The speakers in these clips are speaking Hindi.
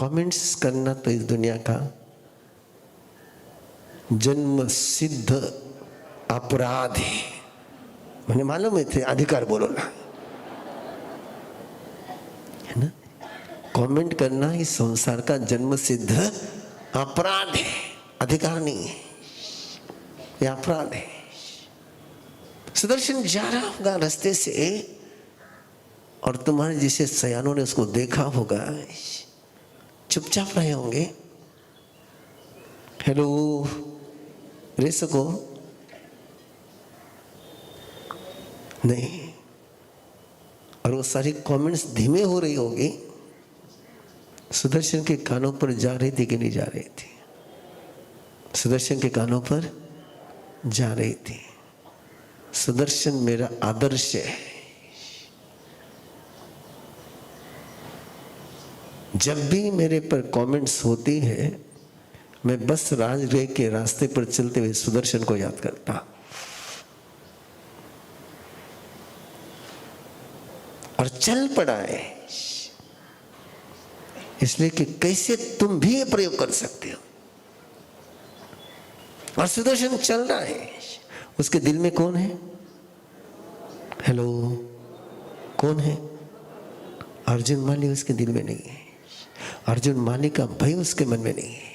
कमेंट्स करना तो इस दुनिया का जन्म सिद्ध अपराध है। मुझे मालूम है थे, अधिकार बोलो ना, है ना। कमेंट करना इस संसार का जन्म सिद्ध अपराध है, अधिकार नहीं है, यह अपराध है। सुदर्शन जा रहा होगा रास्ते से और तुम्हारे जैसे सयानों ने उसको देखा होगा, चुपचाप रहे होंगे। हेलो रे सको नहीं, और वो सारी कमेंट्स धीमे हो रही होगी। सुदर्शन के कानों पर जा रही थी कि नहीं जा रही थी? सुदर्शन के कानों पर जा रही थी। सुदर्शन मेरा आदर्श है। जब भी मेरे पर कमेंट्स होती है, मैं बस राजगृह के रास्ते पर चलते हुए सुदर्शन को याद करता और चल पड़ा है। इसलिए कि कैसे तुम भी ये प्रयोग कर सकते हो। और सुदर्शन चल रहा है, उसके दिल में कौन है? हेलो, कौन है? अर्जुन माली उसके दिल में नहीं है। अर्जुन माली का भय उसके मन में नहीं है।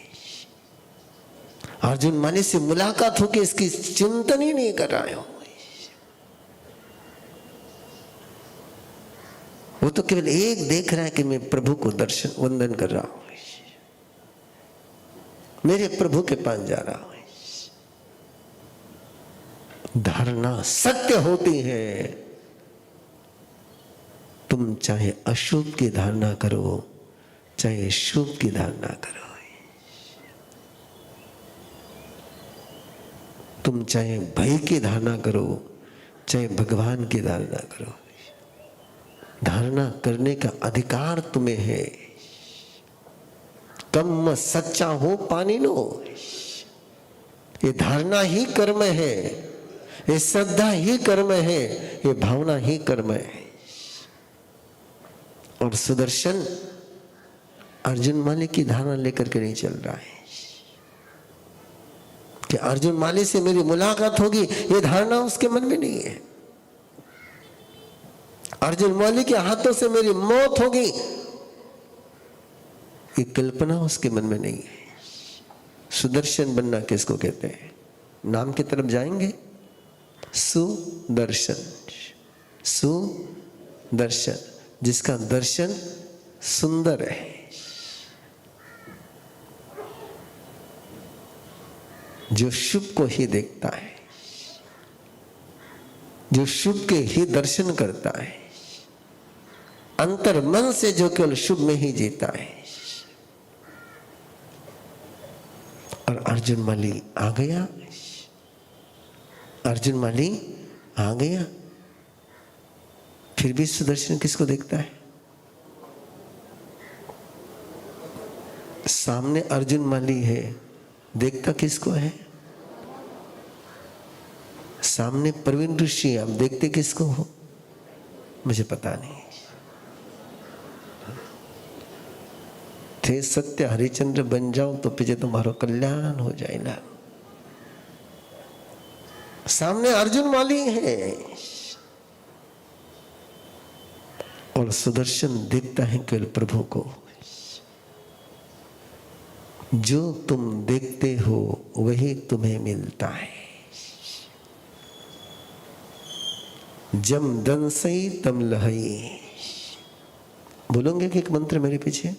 अर्जुन माली से मुलाकात होकर इसकी चिंतन ही नहीं कर रहा हो। वो तो केवल एक देख रहा है कि मैं प्रभु को दर्शन वंदन कर रहा हूं, मेरे प्रभु के पास जा रहा हूं। धारणा सत्य होती है। तुम चाहे अशुभ की धारणा करो, चाहे शुभ की धारणा करो, तुम चाहे भय की धारणा करो, चाहे भगवान की धारणा करो, धारणा करने का अधिकार तुम्हें है। कम सच्चा हो पानी नो, ये धारणा ही कर्म है, ये श्रद्धा ही कर्म है, ये भावना ही कर्म है। और सुदर्शन अर्जुन माली की धारणा लेकर के नहीं चल रहा है कि अर्जुन माली से मेरी मुलाकात होगी, ये धारणा उसके मन में नहीं है। अर्जुन माली के हाथों से मेरी मौत होगी, ये कल्पना उसके मन में नहीं है। सुदर्शन बनना किसको कहते हैं? नाम की तरफ जाएंगे, सुदर्शन। सुदर्शन, जिसका दर्शन सुंदर है, जो शुभ को ही देखता है, जो शुभ के ही दर्शन करता है, अंतर मन से जो केवल शुभ में ही जीता है। और अर्जुन माली आ गया, अर्जुन माली आ गया। फिर भी सुदर्शन किसको देखता है? सामने अर्जुन माली है, देखता किसको है? सामने प्रवीण ऋषि, आप देखते किसको हो? मुझे पता नहीं। थे सत्य हरिचंद्र बन जाओ तो पीछे तुम्हारा कल्याण हो जाएगा। सामने अर्जुन माली है और सुदर्शन देखता है केवल प्रभु को। जो तुम देखते हो वही तुम्हें मिलता है। जम दंसई तम लहई, बोलोगे कि एक मंत्र मेरे पीछे?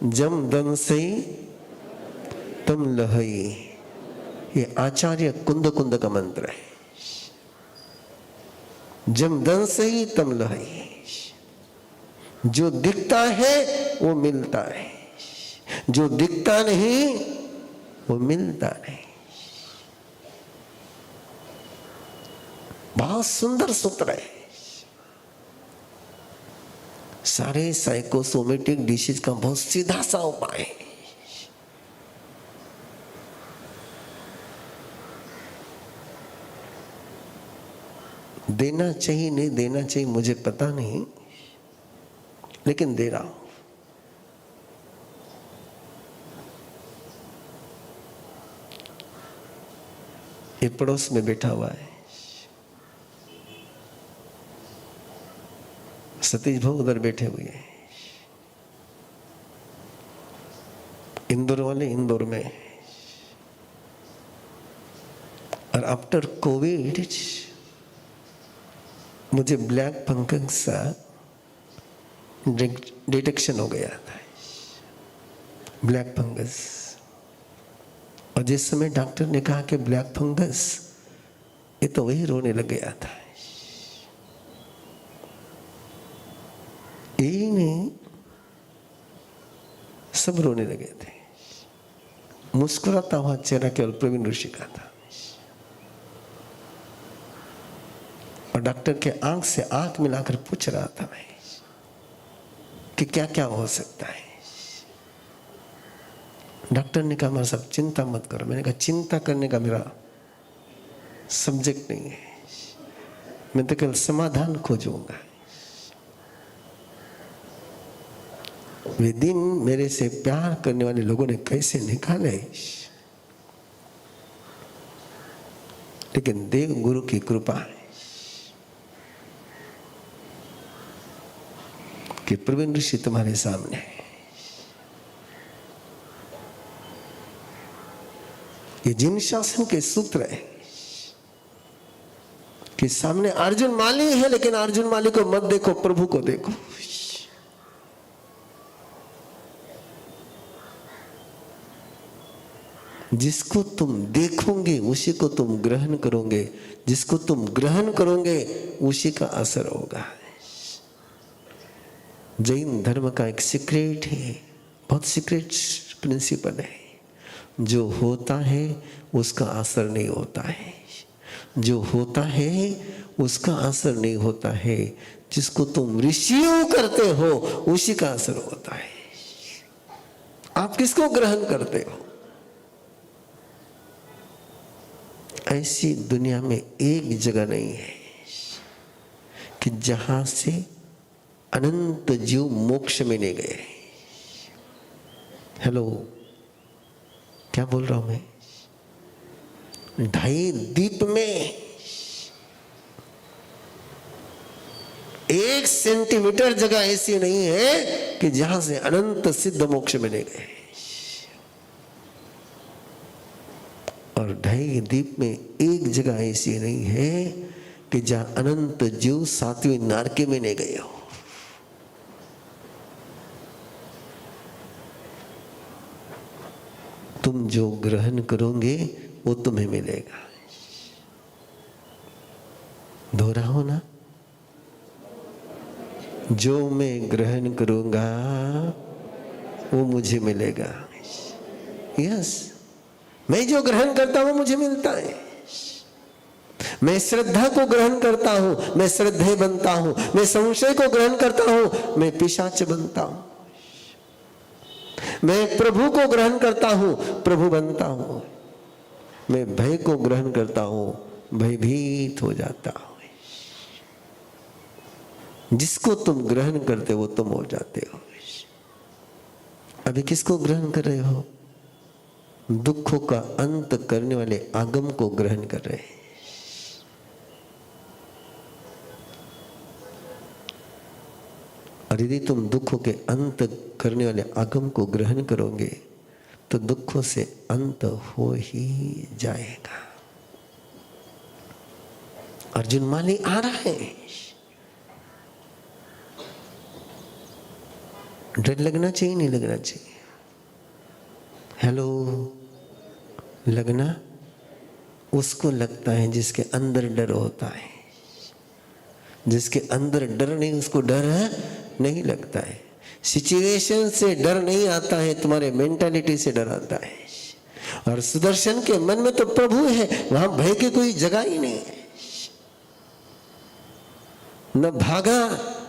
जम दंसई तम लहई, ये आचार्य कुंद कुंद का मंत्र है। जम दंसई तम लहई, जो दिखता है वो मिलता है, जो दिखता नहीं वो मिलता नहीं। बहुत सुंदर सूत्र है। सारे साइकोसोमेटिक डिसीज का बहुत सीधा सा उपाय है। देना चाहिए नहीं देना चाहिए मुझे पता नहीं, लेकिन दे रहा हूं। ये पड़ोस में बैठा हुआ है, सतीश भाऊ उधर बैठे हुए हैं, इंदौर वाले इंदौर में। और आफ्टर कोविड मुझे ब्लैक फंगस का डिटेक्शन हो गया था, ब्लैक फंगस। और जिस समय डॉक्टर ने कहा कि ब्लैक फंगस, ये तो वही रोने लग गया था। यही नहीं, सब रोने लगे थे। मुस्कुराता हुआ चेहरा केवल प्रवीण ऋषि का था। और डॉक्टर के आंख से आंख मिलाकर पूछ रहा था मैं कि क्या क्या हो सकता है। डॉक्टर ने कहा मैं सब चिंता मत करो। मैंने कहा चिंता करने का मेरा सब्जेक्ट नहीं है, मैं तो केवल समाधान खोजूंगा। वे दिन मेरे से प्यार करने वाले लोगों ने कैसे निकाले, लेकिन देव गुरु की कृपा है कि प्रवीण ऋषि तुम्हारे सामने है। ये जिन शासन के सूत्र है कि सामने अर्जुन माली है, लेकिन अर्जुन माली को मत देखो, प्रभु को देखो। जिसको तुम देखोगे उसी को तुम ग्रहण करोगे, जिसको तुम ग्रहण करोगे उसी का असर होगा। जैन धर्म का एक सीक्रेट है, बहुत सीक्रेट प्रिंसिपल है, जो होता है उसका असर नहीं होता है, जो होता है उसका असर नहीं होता है, जिसको तुम रिसीव करते हो उसी का असर होता है। आप किसको ग्रहण करते हो? ऐसी दुनिया में एक जगह नहीं है कि जहां से अनंत जीव मोक्ष में नहीं गए। हेलो, क्या बोल रहा हूं मैं? 2.5 दीप में 1 सेंटीमीटर जगह ऐसी नहीं है कि जहां से अनंत सिद्ध मोक्ष में नहीं गए। और 2.5 दीप में एक जगह ऐसी नहीं है कि जहां अनंत जीव 7वीं नारकी में नहीं गए हो। तुम जो ग्रहण करोगे वो तुम्हें मिलेगा। दोहराओ ना, जो मैं ग्रहण करूंगा वो मुझे मिलेगा। यस, मैं जो ग्रहण करता हूं मुझे मिलता है। मैं श्रद्धा को ग्रहण करता हूं, मैं श्रद्धेय बनता हूं। मैं संशय को ग्रहण करता हूं, मैं पिशाच बनता हूं। मैं प्रभु को ग्रहण करता हूं, प्रभु बनता हूं। मैं भय को ग्रहण करता हूं, भयभीत हो जाता हूं। जिसको तुम ग्रहण करते हो तुम हो जाते हो। अभी किसको ग्रहण कर रहे हो? दुखों का अंत करने वाले आगम को ग्रहण कर रहे हैं। और यदि तुम दुखों के अंत करने वाले आगम को ग्रहण करोगे तो दुखों से अंत हो ही जाएगा। अर्जुन माली आ रहा है। डर लगना चाहिए नहीं लगना चाहिए? हेलो, लगना उसको लगता है जिसके अंदर डर होता है। जिसके अंदर डर नहीं उसको डर नहीं लगता है। सिचुएशन से डर नहीं आता है, तुम्हारे मेंटालिटी से डर आता है। और सुदर्शन के मन में तो प्रभु है, वहां भय की कोई जगह ही नहीं है। न भागा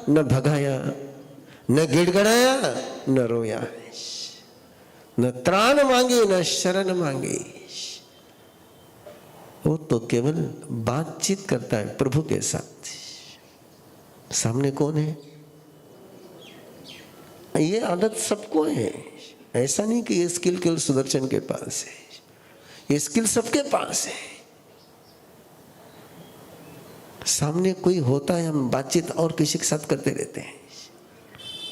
न भगाया, न गिड़गड़ाया न रोया, न त्राण मांगे न शरण मांगे। वो तो केवल बातचीत करता है प्रभु के साथ। सामने कौन है? ये आदत सबको है। ऐसा नहीं कि ये स्किल केवल सुदर्शन के पास है, ये स्किल सबके पास है। सामने कोई होता है, हम बातचीत और किसी के साथ करते रहते हैं।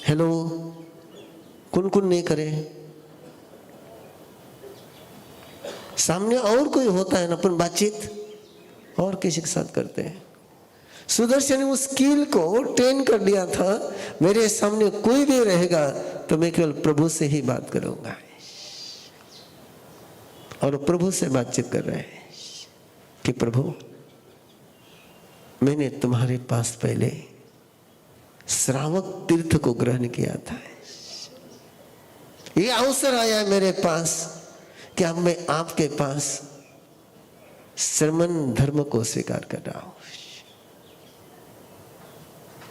हेलो, कुन नहीं करे। सामने और कोई होता है ना, अपन बातचीत और किसी के साथ करते हैं। सुदर्शन ने उस स्किल को ट्रेन कर लिया था, मेरे सामने कोई भी रहेगा तो मैं केवल प्रभु से ही बात करूंगा। और प्रभु से बातचीत कर रहे हैं कि प्रभु, मैंने तुम्हारे पास पहले श्रावक तीर्थ को ग्रहण किया था, ये अवसर आया मेरे पास कि अब मैं आपके पास श्रमण धर्म को स्वीकार कर रहा हूं।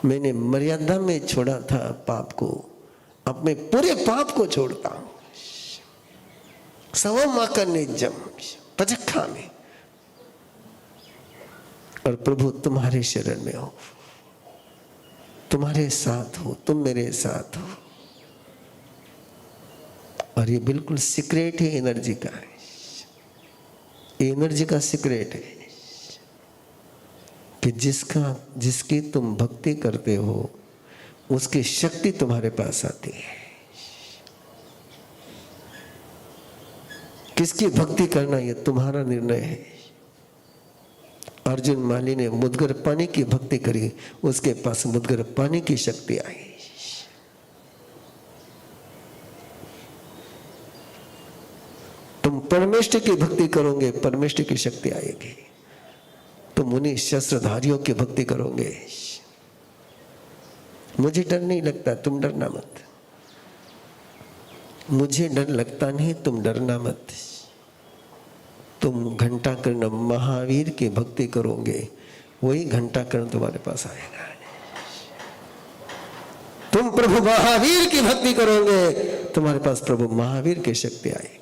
मैंने मर्यादा में छोड़ा था पाप को, अब मैं पूरे पाप को छोड़ता हूं। सवमाकर निजम पचखा में। और प्रभु तुम्हारे शरण में हो, तुम्हारे साथ हो, तुम मेरे साथ हो। और ये बिल्कुल सीक्रेट है एनर्जी का, एनर्जी का सीक्रेट है कि जिसकी तुम भक्ति करते हो उसकी शक्ति तुम्हारे पास आती है। किसकी भक्ति करना ये तुम्हारा निर्णय है। अर्जुन माली ने मुद्गर पानी की भक्ति करी, उसके पास मुद्गर पानी की शक्ति आई। तुम परमेष्ठ की भक्ति करोगे, परमेष्ठ की शक्ति आएगी। तुम उन्हीं शस्त्रधारियों की भक्ति करोगे। मुझे डर नहीं लगता, तुम डरना मत। मुझे डर लगता नहीं, तुम डरना मत। तुम घंटाकर्ण महावीर की भक्ति करोगे, वही घंटाकर्ण तुम्हारे पास आएगा। तुम प्रभु महावीर की भक्ति करोगे, तुम्हारे पास प्रभु महावीर की शक्ति आएगी।